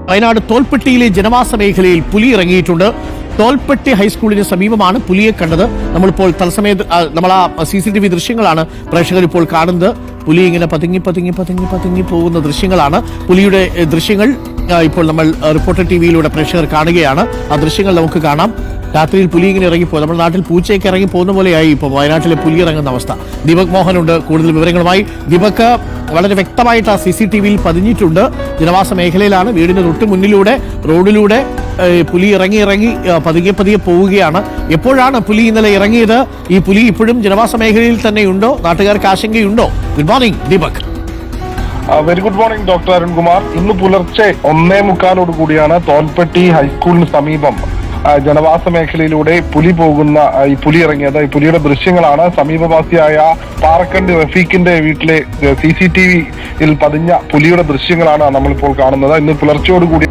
വയനാട് തോൽപ്പെട്ടിയിലെ ജനവാസ മേഖലയിൽ പുലി ഇറങ്ങിയിട്ടുണ്ട്. തോൽപ്പെട്ടി ഹൈസ്കൂളിന് സമീപമാണ് പുലിയെ കണ്ടത്. നമ്മളിപ്പോൾ തത്സമയ നമ്മൾ ആ CCTV ദൃശ്യങ്ങളാണ് പ്രേക്ഷകർ ഇപ്പോൾ കാണുന്നത്. പുലി ഇങ്ങനെ പതുങ്ങി പതുങ്ങി പതുങ്ങി പതുങ്ങി പോകുന്ന ദൃശ്യങ്ങളാണ്. പുലിയുടെ ദൃശ്യങ്ങൾ ഇപ്പോൾ നമ്മൾ റിപ്പോർട്ടർ TVയിലൂടെ പ്രേക്ഷകർ കാണുകയാണ്. ആ ദൃശ്യങ്ങൾ നമുക്ക് കാണാം. രാത്രിയിൽ പുലി ഇങ്ങനെ ഇറങ്ങിപ്പോയി. നമ്മുടെ നാട്ടിൽ പൂച്ചയൊക്കെ ഇറങ്ങി പോകുന്ന പോലെയായി ഇപ്പോൾ വയനാട്ടിലെ പുലി ഇറങ്ങുന്ന അവസ്ഥ. ദീപക് മോഹനുണ്ട് കൂടുതൽ വിവരങ്ങളുമായി. ദീപക്, വളരെ വ്യക്തമായിട്ട് ആ CCTVയിൽ പതിഞ്ഞിട്ടുണ്ട്. ജനവാസ മേഖലയിലാണ്, വീടിന് തൊട്ട് മുന്നിലൂടെ റോഡിലൂടെ പുലി ഇറങ്ങി പതുക്കെ പതിയെ പോവുകയാണ്. എപ്പോഴാണ് പുലി ഇന്നലെ ഇറങ്ങിയത്? ഈ പുലി ഇപ്പോഴും ജനവാസ മേഖലയിൽ തന്നെയുണ്ടോ? നാട്ടുകാർക്ക് ആശങ്കയുണ്ടോ? Good morning Deepak. Very good morning doctor Arunkumar. ഇന്ന് പുലർച്ചെ 1:45 കൂടിയാണ് തോൽപ്പെട്ടി ഹൈസ്കൂളിന് സമീപം ജനവാസ മേഖലയിലൂടെ ഈ പുലി ഇറങ്ങിയത്. ഈ പുലിയുടെ ദൃശ്യങ്ങളാണ് സമീപവാസിയായ പാറക്കണ്ടി റഫീഖിന്റെ വീട്ടിലെ CCTVയിൽ പതിഞ്ഞ പുലിയുടെ ദൃശ്യങ്ങളാണ് നമ്മളിപ്പോൾ കാണുന്നത്. ഇന്ന് പുലർച്ചയോടുകൂടി